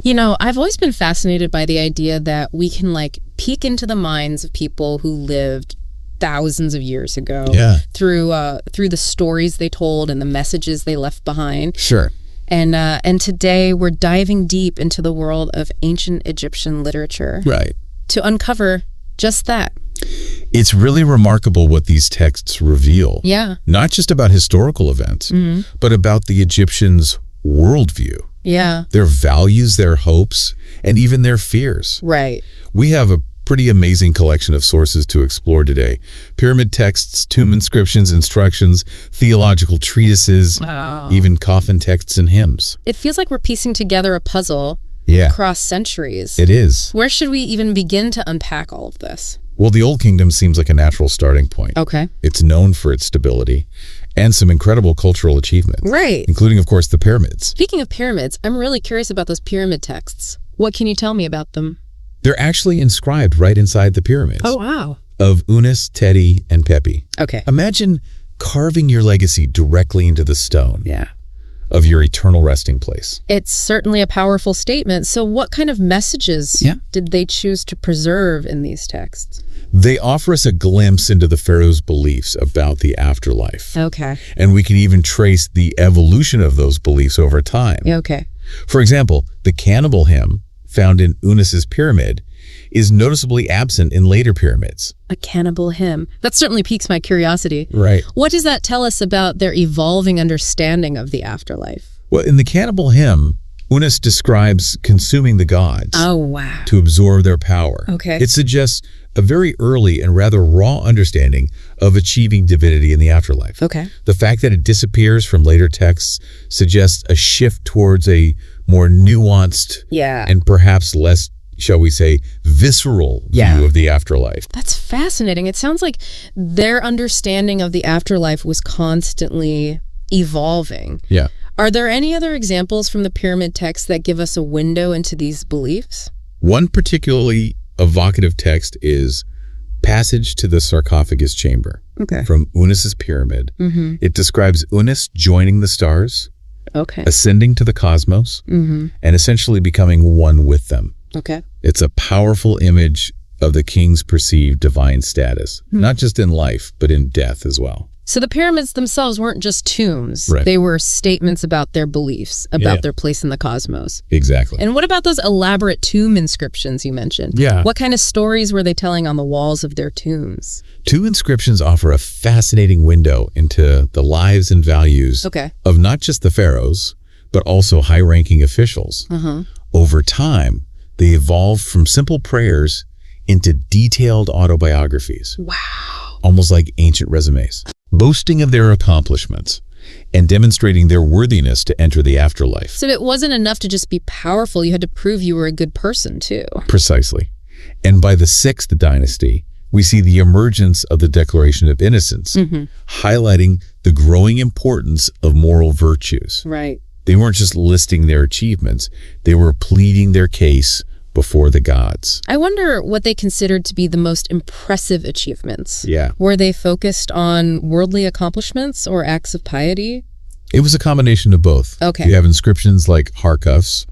I've always been fascinated by the idea that we can like peek into the minds of people who lived thousands of years ago through the stories they told and the messages they left behind. Sure. And today we're diving deep into the world of ancient Egyptian literature. Right. To uncover just that. It's really remarkable what these texts reveal. Yeah. Not just about historical events, but about the Egyptians' worldview. Yeah. Their values, their hopes, and even their fears. Right. We have a pretty amazing collection of sources to explore today. Pyramid texts, tomb inscriptions, instructions, theological treatises, even coffin texts and hymns. It feels like we're piecing together a puzzle across centuries. It is. Where should we even begin to unpack all of this? Well, the Old Kingdom seems like a natural starting point. Okay. It's known for its stability and some incredible cultural achievements. Right. Including, of course, the pyramids. Speaking of pyramids, I'm really curious about those pyramid texts. What can you tell me about them? They're actually inscribed right inside the pyramids. Oh, wow. Of Unas, Teti, and Pepi. Okay. Imagine carving your legacy directly into the stone. Yeah. Of your eternal resting place. It's certainly a powerful statement. So what kind of messages did they choose to preserve in these texts? They offer us a glimpse into the pharaoh's beliefs about the afterlife. Okay. And we can even trace the evolution of those beliefs over time. Okay. For example, the cannibal hymn found in Unas's pyramid is noticeably absent in later pyramids. A cannibal hymn. That certainly piques my curiosity. Right. What does that tell us about their evolving understanding of the afterlife? Well, in the cannibal hymn, Unas describes consuming the gods. Oh, wow. To absorb their power. Okay. It suggests a very early and rather raw understanding of achieving divinity in the afterlife. Okay. The fact that it disappears from later texts suggests a shift towards a more nuanced and perhaps less, shall we say, visceral view of the afterlife. That's fascinating. It sounds like their understanding of the afterlife was constantly evolving. Yeah. Are there any other examples from the pyramid texts that give us a window into these beliefs? One particularly evocative text is Passage to the Sarcophagus Chamber from Unas's pyramid. It describes Unas joining the stars, ascending to the cosmos, and essentially becoming one with them. It's a powerful image of the king's perceived divine status, not just in life, but in death as well. So the pyramids themselves weren't just tombs. Right. They were statements about their beliefs, about their place in the cosmos. Exactly. And what about those elaborate tomb inscriptions you mentioned? Yeah. What kind of stories were they telling on the walls of their tombs? Two inscriptions offer a fascinating window into the lives and values of not just the pharaohs, but also high-ranking officials. Over time, they evolved from simple prayers into detailed autobiographies. Wow. Almost like ancient resumes, boasting of their accomplishments and demonstrating their worthiness to enter the afterlife. So it wasn't enough to just be powerful. You had to prove you were a good person, too. Precisely. And by the 6th dynasty, we see the emergence of the Declaration of Innocence, highlighting the growing importance of moral virtues. Right. They weren't just listing their achievements, they were pleading their case before the gods. I wonder what they considered to be the most impressive achievements. Yeah. Were they focused on worldly accomplishments or acts of piety? It was a combination of both. Okay. You have inscriptions like Harkuf's,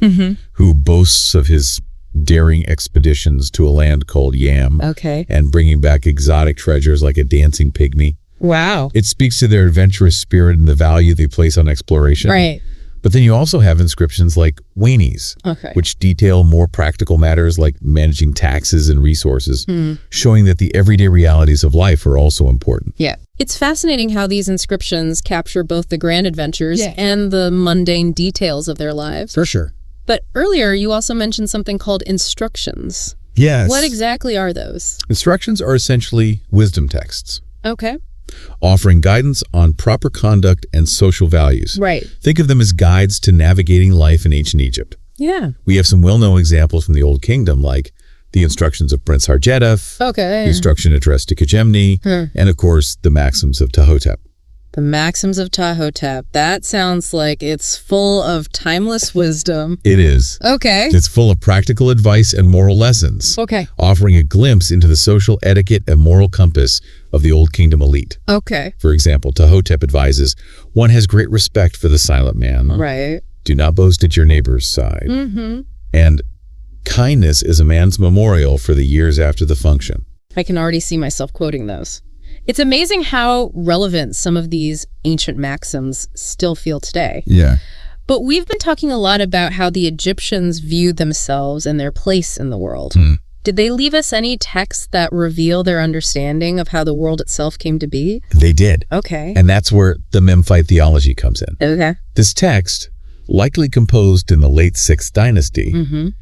who boasts of his daring expeditions to a land called Yam, and bringing back exotic treasures like a dancing pygmy. Wow. It speaks to their adventurous spirit and the value they place on exploration. Right. But then you also have inscriptions like Wani's, which detail more practical matters like managing taxes and resources, showing that the everyday realities of life are also important. Yeah. It's fascinating how these inscriptions capture both the grand adventures and the mundane details of their lives. For sure. But earlier, you also mentioned something called instructions. Yes. What exactly are those? Instructions are essentially wisdom texts. Okay. Offering guidance on proper conduct and social values. Right. Think of them as guides to navigating life in ancient Egypt. Yeah. We have some well-known examples from the Old Kingdom, like the instructions of Prince Harjedef, the instruction addressed to Kajemni, and of course, the maxims of Ptahhotep. The maxims of Ptahhotep. That sounds like it's full of timeless wisdom. It is. Okay. It's full of practical advice and moral lessons. Okay. Offering a glimpse into the social etiquette and moral compass of the Old Kingdom elite. Okay. For example, Ptahhotep advises, one has great respect for the silent man. Right. Do not boast at your neighbor's side. And kindness is a man's memorial for the years after the function. I can already see myself quoting those. It's amazing how relevant some of these ancient maxims still feel today. Yeah. But we've been talking a lot about how the Egyptians viewed themselves and their place in the world. Did they leave us any texts that reveal their understanding of how the world itself came to be? They did. Okay. And that's where the Memphite theology comes in. Okay. This text, likely composed in the late 6th dynasty,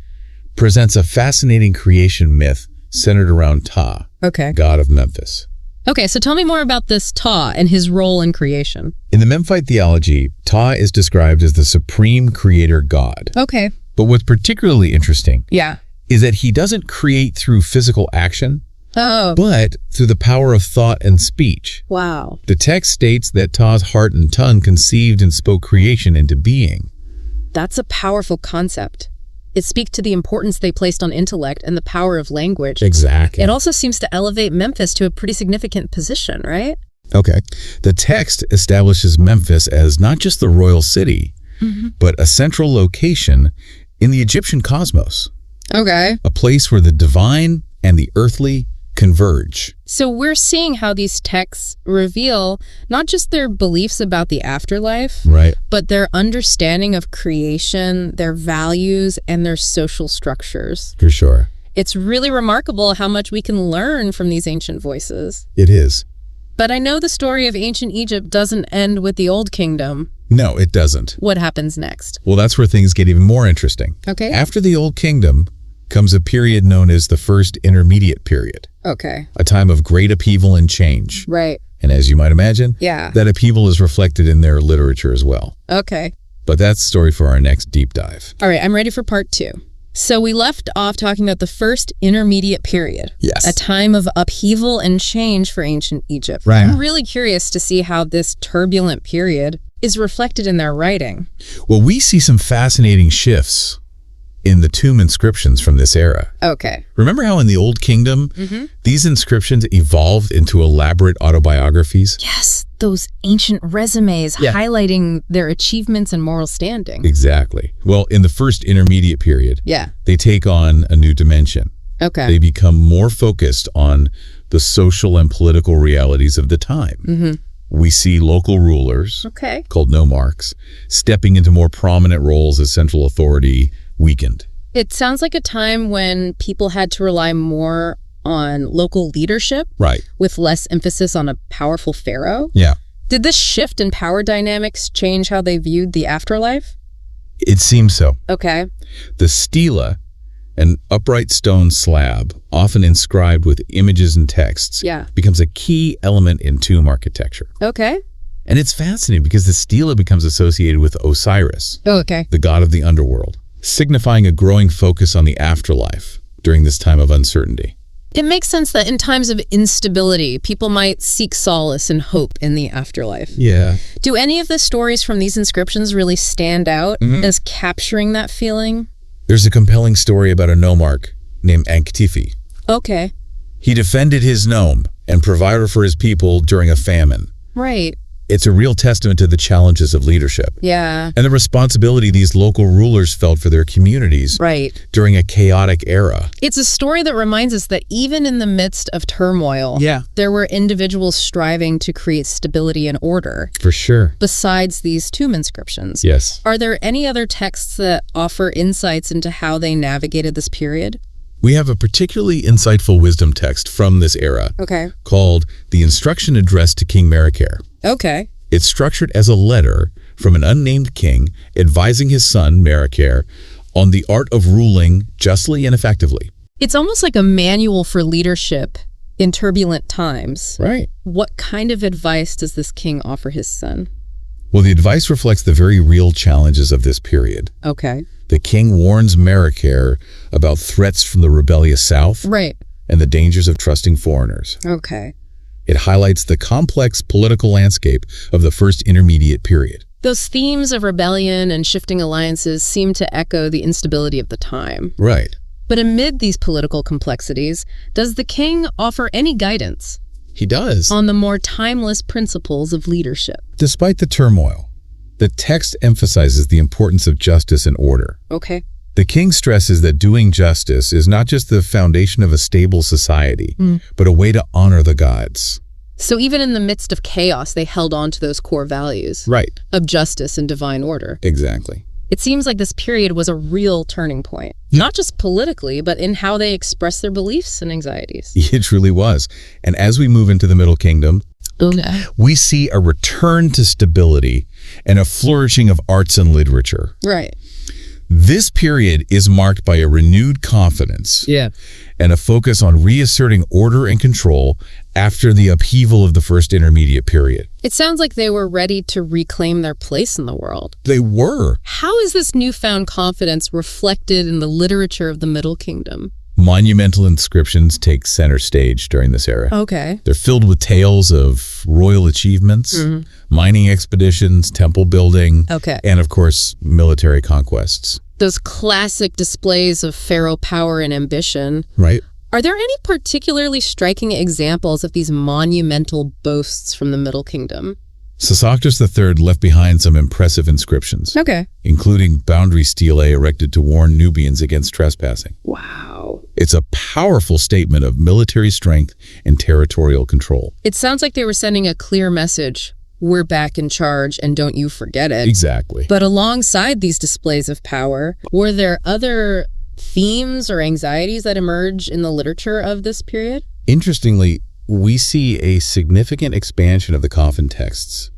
presents a fascinating creation myth centered around Ptah, god of Memphis. Okay, so tell me more about this Ptah and his role in creation. In the Memphite theology, Ptah is described as the supreme creator god. Okay. But what's particularly interesting is that he doesn't create through physical action, but through the power of thought and speech. Wow. The text states that Ptah's heart and tongue conceived and spoke creation into being. That's a powerful concept. It speaks to the importance they placed on intellect and the power of language. Exactly. It also seems to elevate Memphis to a pretty significant position, right? Okay. The text establishes Memphis as not just the royal city, but a central location in the Egyptian cosmos. Okay. A place where the divine and the earthly converge. So we're seeing how these texts reveal not just their beliefs about the afterlife, but their understanding of creation, their values, and their social structures. For sure. It's really remarkable how much we can learn from these ancient voices. It is. But I know the story of ancient Egypt doesn't end with the Old Kingdom. No, it doesn't. What happens next? Well, that's where things get even more interesting. Okay. After the Old Kingdom comes a period known as the First Intermediate Period. Okay. A time of great upheaval and change. Right. And as you might imagine, that upheaval is reflected in their literature as well. Okay. But that's the story for our next deep dive. All right, I'm ready for part 2. So we left off talking about the First Intermediate Period. Yes. A time of upheaval and change for ancient Egypt. Right. I'm really curious to see how this turbulent period is reflected in their writing. Well, we see some fascinating shifts in the tomb inscriptions from this era. Okay. Remember how in the Old Kingdom, these inscriptions evolved into elaborate autobiographies? Yes, those ancient resumes highlighting their achievements and moral standing. Exactly. Well, in the First Intermediate Period, they take on a new dimension. Okay. They become more focused on the social and political realities of the time. We see local rulers, called nomarchs, stepping into more prominent roles as central authority weakened. It sounds like a time when people had to rely more on local leadership, with less emphasis on a powerful pharaoh. Yeah. Did this shift in power dynamics change how they viewed the afterlife? It seems so. Okay. The stela, an upright stone slab, often inscribed with images and texts, becomes a key element in tomb architecture. Okay. And it's fascinating because the stela becomes associated with Osiris, the god of the underworld, signifying a growing focus on the afterlife during this time of uncertainty. It makes sense that in times of instability, people might seek solace and hope in the afterlife. Yeah. Do any of the stories from these inscriptions really stand out as capturing that feeling? There's a compelling story about a nomarch named Anktifi. Okay. He defended his nome and provided for his people during a famine. Right. It's a real testament to the challenges of leadership. Yeah. And the responsibility these local rulers felt for their communities during a chaotic era. It's a story that reminds us that even in the midst of turmoil, there were individuals striving to create stability and order. For sure. Besides these tomb inscriptions. Yes. Are there any other texts that offer insights into how they navigated this period? We have a particularly insightful wisdom text from this era called The Instruction Addressed to King Merakher. Okay. It's structured as a letter from an unnamed king advising his son, Merakher, on the art of ruling justly and effectively. It's almost like a manual for leadership in turbulent times. Right. What kind of advice does this king offer his son? Well, the advice reflects the very real challenges of this period. Okay. The king warns Merakher about threats from the rebellious south and the dangers of trusting foreigners. Okay. It highlights the complex political landscape of the First Intermediate Period. Those themes of rebellion and shifting alliances seem to echo the instability of the time. Right. But amid these political complexities, does the king offer any guidance? He does. On the more timeless principles of leadership. Despite the turmoil, the text emphasizes the importance of justice and order. Okay. The king stresses that doing justice is not just the foundation of a stable society, but a way to honor the gods. So even in the midst of chaos, they held on to those core values. Right. Of justice and divine order. Exactly. It seems like this period was a real turning point, not just politically, but in how they express their beliefs and anxieties. It truly was. And as we move into the Middle Kingdom, we see a return to stability and a flourishing of arts and literature. Right. This period is marked by a renewed confidence and a focus on reasserting order and control after the upheaval of the first intermediate period. It sounds like they were ready to reclaim their place in the world. They were. How is this newfound confidence reflected in the literature of the Middle Kingdom? Monumental inscriptions take center stage during this era. Okay. They're filled with tales of royal achievements, mining expeditions, temple building, and of course, military conquests. Those classic displays of pharaoh power and ambition. Right. Are there any particularly striking examples of these monumental boasts from the Middle Kingdom? Sesostris III left behind some impressive inscriptions, including boundary stelae erected to warn Nubians against trespassing. Wow. It's a powerful statement of military strength and territorial control. It sounds like they were sending a clear message. We're back in charge, and don't you forget it. Exactly. But alongside these displays of power, were there other themes or anxieties that emerge in the literature of this period? Interestingly, we see a significant expansion of the coffin texts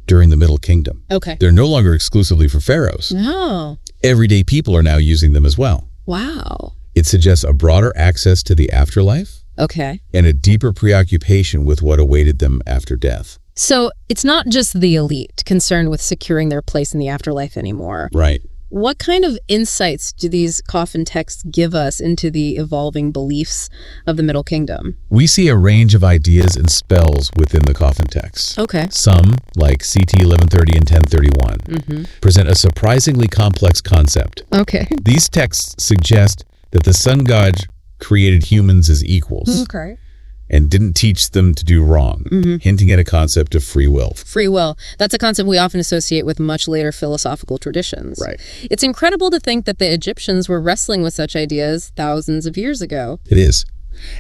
during the Middle Kingdom. Okay. They're no longer exclusively for pharaohs. No. Everyday people are now using them as well. Wow. It suggests a broader access to the afterlife. Okay. And a deeper preoccupation with what awaited them after death. So it's not just the elite concerned with securing their place in the afterlife anymore. Right. What kind of insights do these coffin texts give us into the evolving beliefs of the Middle Kingdom? We see a range of ideas and spells within the coffin texts. Okay. Some, like CT 1130 and 1031, present a surprisingly complex concept. Okay. These texts suggest that the sun god created humans as equals. Okay. And didn't teach them to do wrong, hinting at a concept of free will. Free will. That's a concept we often associate with much later philosophical traditions. Right. It's incredible to think that the Egyptians were wrestling with such ideas thousands of years ago. It is.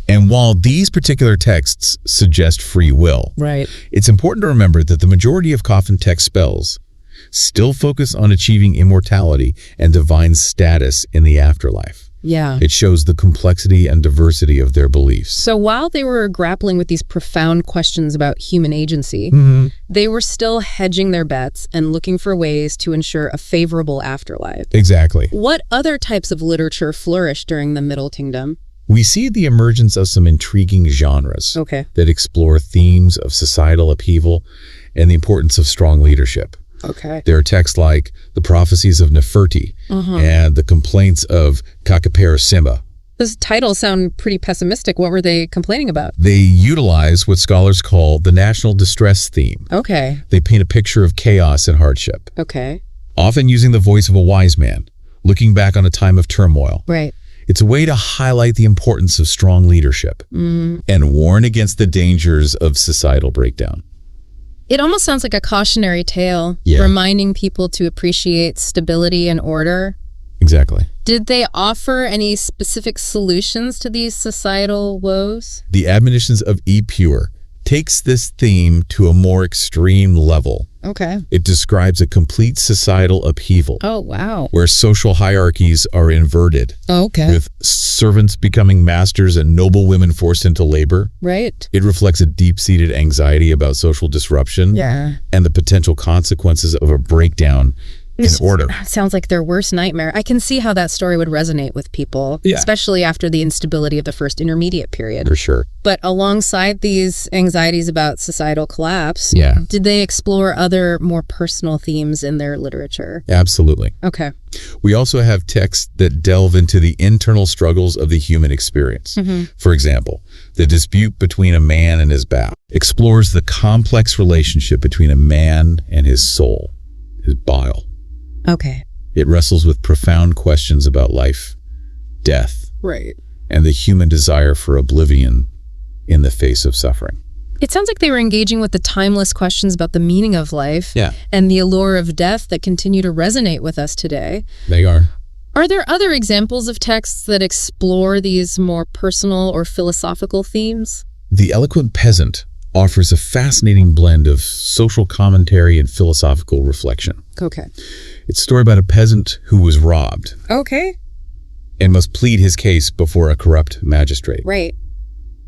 And while these particular texts suggest free will, it's important to remember that the majority of coffin text spells still focus on achieving immortality and divine status in the afterlife. Yeah. It shows the complexity and diversity of their beliefs. So while they were grappling with these profound questions about human agency, they were still hedging their bets and looking for ways to ensure a favorable afterlife. Exactly. What other types of literature flourished during the Middle Kingdom? We see the emergence of some intriguing genres that explore themes of societal upheaval and the importance of strong leadership. Okay. There are texts like the prophecies of Neferti and the complaints of Kakapera-Simba. Those titles sound pretty pessimistic. What were they complaining about? They utilize what scholars call the national distress theme. Okay. They paint a picture of chaos and hardship. Okay. Often using the voice of a wise man, looking back on a time of turmoil. Right. It's a way to highlight the importance of strong leadership and warn against the dangers of societal breakdown. It almost sounds like a cautionary tale, reminding people to appreciate stability and order. Exactly. Did they offer any specific solutions to these societal woes? The Admonitions of E. Pure takes this theme to a more extreme level. Okay. It describes a complete societal upheaval. Oh, wow. Where social hierarchies are inverted. Okay. With servants becoming masters and noble women forced into labor. Right. It reflects a deep-seated anxiety about social disruption. Yeah. And the potential consequences of a breakdown in order. Sounds like their worst nightmare. I can see how that story would resonate with people, especially after the instability of the first intermediate period. For sure. But alongside these anxieties about societal collapse, did they explore other more personal themes in their literature? Absolutely. Okay. We also have texts that delve into the internal struggles of the human experience. For example, the dispute between a man and his bow explores the complex relationship between a man and his soul, his bile. Okay. It wrestles with profound questions about life, death, and the human desire for oblivion in the face of suffering. It sounds like they were engaging with the timeless questions about the meaning of life and the allure of death that continue to resonate with us today. They are. Are there other examples of texts that explore these more personal or philosophical themes? The Eloquent Peasant offers a fascinating blend of social commentary and philosophical reflection. Okay. It's a story about a peasant who was robbed. Okay. And must plead his case before a corrupt magistrate. Right.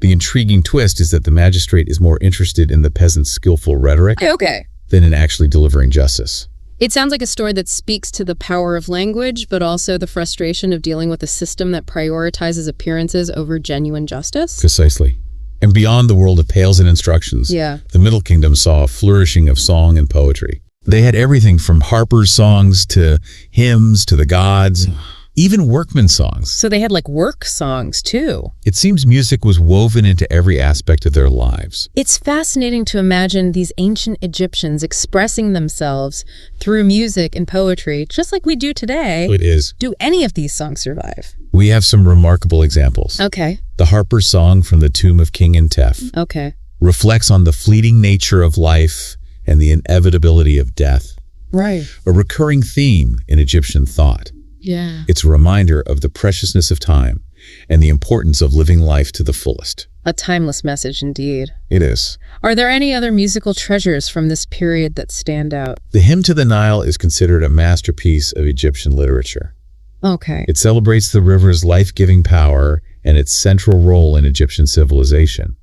The intriguing twist is that the magistrate is more interested in the peasant's skillful rhetoric than in actually delivering justice. It sounds like a story that speaks to the power of language, but also the frustration of dealing with a system that prioritizes appearances over genuine justice. Precisely. And beyond the world of pails and instructions, the Middle Kingdom saw a flourishing of song and poetry. They had everything from harpers' songs to hymns to the gods, even workmen's songs. So they had like work songs too. It seems music was woven into every aspect of their lives. It's fascinating to imagine these ancient Egyptians expressing themselves through music and poetry, just like we do today. It is. Do any of these songs survive? We have some remarkable examples. Okay. The harper's song from the tomb of King Intef. Okay. Reflects on the fleeting nature of life and the inevitability of death. Right. A recurring theme in Egyptian thought. Yeah. It's a reminder of the preciousness of time and the importance of living life to the fullest. A timeless message indeed. It is. Are there any other musical treasures from this period that stand out? The Hymn to the Nile is considered a masterpiece of Egyptian literature. Okay. It celebrates the river's life-giving power and its central role in Egyptian civilization.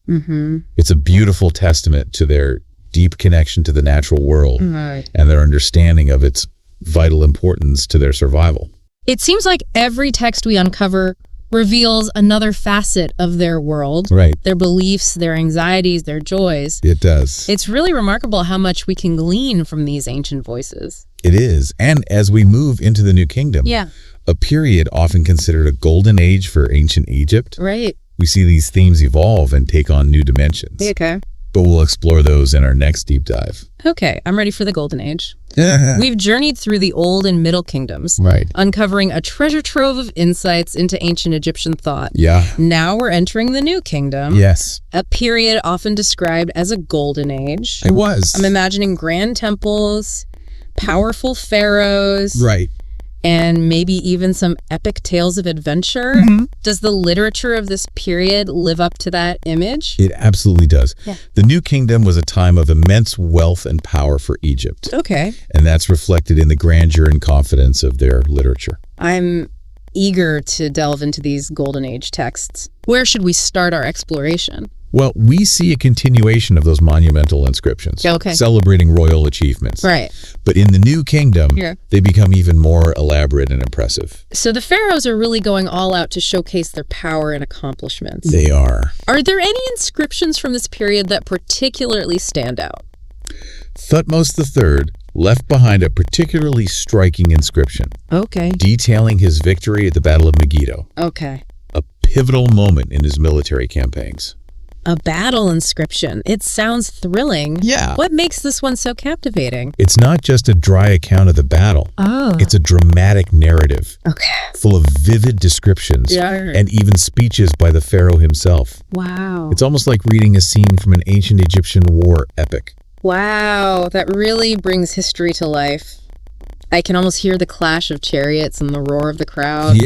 It's a beautiful testament to their deep connection to the natural world and their understanding of its vital importance to their survival. It seems like every text we uncover reveals another facet of their world, their beliefs, their anxieties, their joys. It does. It's really remarkable how much we can glean from these ancient voices. It is. And as we move into the New Kingdom, a period often considered a golden age for ancient Egypt, we see these themes evolve and take on new dimensions. Okay. But we'll explore those in our next deep dive. Okay, I'm ready for the Golden Age. We've journeyed through the Old and Middle Kingdoms, uncovering a treasure trove of insights into ancient Egyptian thought. Now we're entering the New Kingdom. A period often described as a Golden Age. It was. I'm imagining grand temples, powerful pharaohs. And maybe even some epic tales of adventure. Does the literature of this period live up to that image? It absolutely does. The New Kingdom was a time of immense wealth and power for Egypt. Okay. And that's reflected in the grandeur and confidence of their literature. I'm eager to delve into these Golden Age texts. Where should we start our exploration? Well, we see a continuation of those monumental inscriptions, celebrating royal achievements. But in the New Kingdom, they become even more elaborate and impressive. So the pharaohs are really going all out to showcase their power and accomplishments. They are. Are there any inscriptions from this period that particularly stand out? Thutmose III left behind a particularly striking inscription. Detailing his victory at the Battle of Megiddo. A pivotal moment in his military campaigns. A battle inscription. It sounds thrilling. What makes this one so captivating? It's not just a dry account of the battle. It's a dramatic narrative. Full of vivid descriptions and even speeches by the pharaoh himself. Wow. It's almost like reading a scene from an ancient Egyptian war epic. Wow, that really brings history to life. I can almost hear the clash of chariots and the roar of the crowd.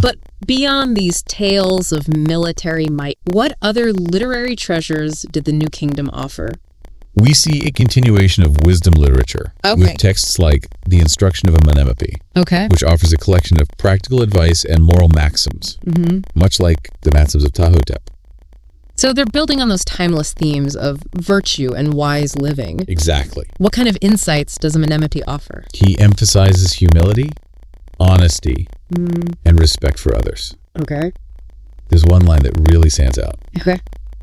But beyond these tales of military might, what other literary treasures did the New Kingdom offer? We see a continuation of wisdom literature with texts like The Instruction of Amenemope, which offers a collection of practical advice and moral maxims, much like the Maxims of Tahotep. So they're building on those timeless themes of virtue and wise living. Exactly. What kind of insights does Amenemope offer? He emphasizes humility, honesty, and respect for others. There's one line that really stands out.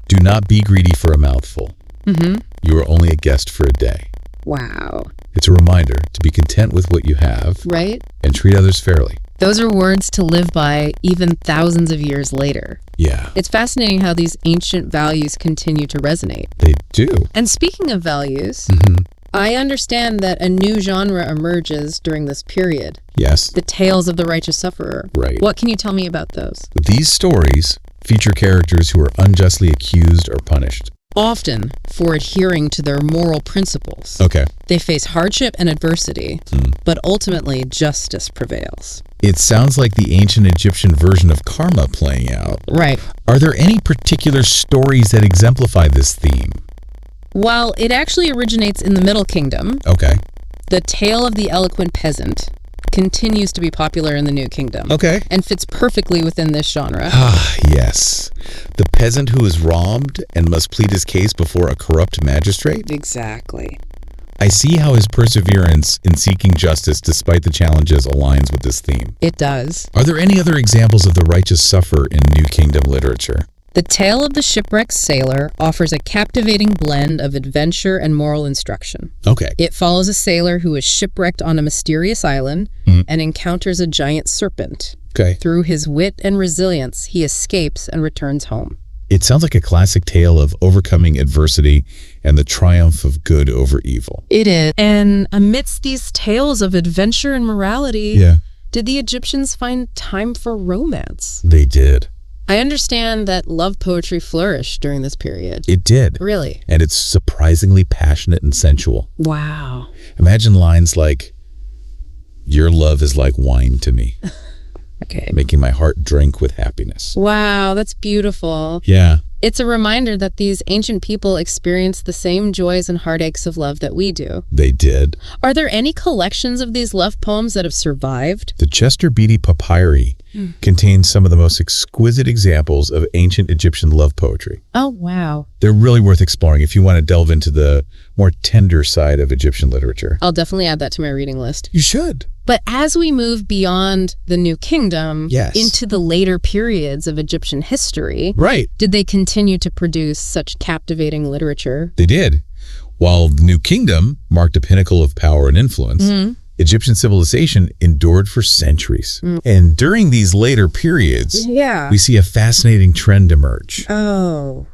Do not be greedy for a mouthful. You are only a guest for a day. Wow. It's a reminder to be content with what you have. And treat others fairly. Those are words to live by even thousands of years later. It's fascinating how these ancient values continue to resonate. They do. And speaking of values, I understand that a new genre emerges during this period. The tales of the righteous sufferer. What can you tell me about those? These stories feature characters who are unjustly accused or punished. often for adhering to their moral principles. Okay. They face hardship and adversity, but ultimately justice prevails. It sounds like the ancient Egyptian version of karma playing out. Right. Are there any particular stories that exemplify this theme? While it actually originates in the Middle Kingdom, okay, the tale of the eloquent peasant continues to be popular in the New Kingdom. Okay. And fits perfectly within this genre. Ah, yes. The peasant who is wronged and must plead his case before a corrupt magistrate? Exactly. I see how his perseverance in seeking justice despite the challenges aligns with this theme. It does. Are there any other examples of the righteous sufferer in New Kingdom literature? The tale of the shipwrecked sailor offers a captivating blend of adventure and moral instruction. Okay. It follows a sailor who is shipwrecked on a mysterious island and encounters a giant serpent. Okay. Through his wit and resilience, he escapes and returns home. It sounds like a classic tale of overcoming adversity and the triumph of good over evil. It is. And amidst these tales of adventure and morality, did the Egyptians find time for romance? They did. I understand that love poetry flourished during this period. It did. Really? And it's surprisingly passionate and sensual. Wow. Imagine lines like, "Your love is like wine to me." Okay. Making my heart drink with happiness. Wow, that's beautiful. Yeah. It's a reminder that these ancient people experienced the same joys and heartaches of love that we do. They did. Are there any collections of these love poems that have survived? The Chester Beatty Papyri contains some of the most exquisite examples of ancient Egyptian love poetry. Oh, wow. They're really worth exploring if you want to delve into the more tender side of Egyptian literature. I'll definitely add that to my reading list. You should. But as we move beyond the New Kingdom into the later periods of Egyptian history, did they continue to produce such captivating literature? They did. While the New Kingdom marked a pinnacle of power and influence, Egyptian civilization endured for centuries. And during these later periods, we see a fascinating trend emerge. Oh,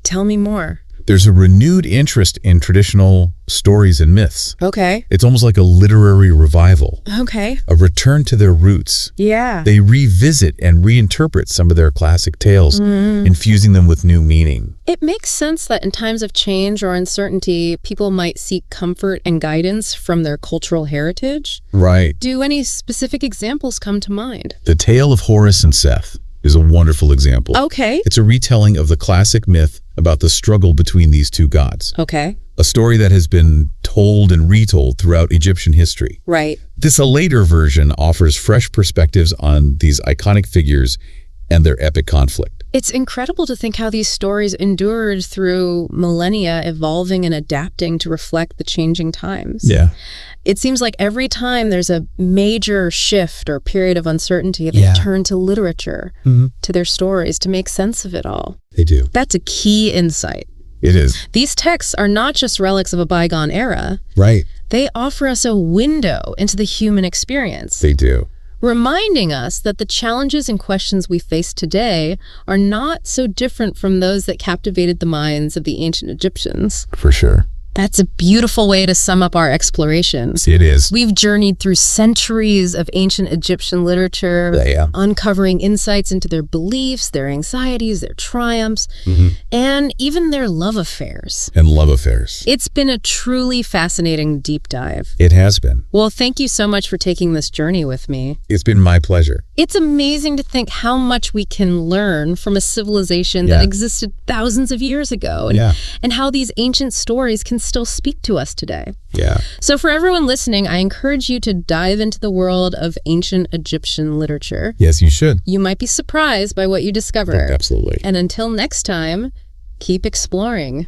tell me more. There's a renewed interest in traditional stories and myths. Okay. It's almost like a literary revival. Okay. A return to their roots. Yeah. They revisit and reinterpret some of their classic tales, infusing them with new meaning. It makes sense that in times of change or uncertainty, people might seek comfort and guidance from their cultural heritage. Right. Do any specific examples come to mind? The tale of Horus and Seth is a wonderful example. Okay. It's a retelling of the classic myth about the struggle between these two gods. Okay. A story that has been told and retold throughout Egyptian history. Right. This later version offers fresh perspectives on these iconic figures and their epic conflict. It's incredible to think how these stories endured through millennia, evolving and adapting to reflect the changing times. Yeah. It seems like every time there's a major shift or period of uncertainty, they turn to literature, to their stories to make sense of it all. They do. That's a key insight. It is. These texts are not just relics of a bygone era. Right. They offer us a window into the human experience. They do. Reminding us that the challenges and questions we face today are not so different from those that captivated the minds of the ancient Egyptians. For sure. That's a beautiful way to sum up our exploration. It is. We've journeyed through centuries of ancient Egyptian literature, uncovering insights into their beliefs, their anxieties, their triumphs, and even their love affairs. And love affairs. It's been a truly fascinating deep dive. It has been. Well, thank you so much for taking this journey with me. It's been my pleasure. It's amazing to think how much we can learn from a civilization that existed thousands of years ago, and how these ancient stories can still speak to us today. Yeah. So for everyone listening, I encourage you to dive into the world of ancient Egyptian literature. Yes, you should. You might be surprised by what you discover. Absolutely. And until next time, keep exploring.